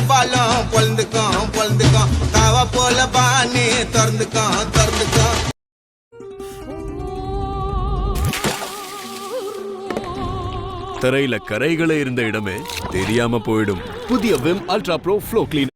பாலம் பொழுந்துக்கும் காவ போல பானி திறந்துக்கும் தரையில கரைகளே இருந்த இடமே தெரியாம போயிடும். புதிய Vim ultra bro flow clean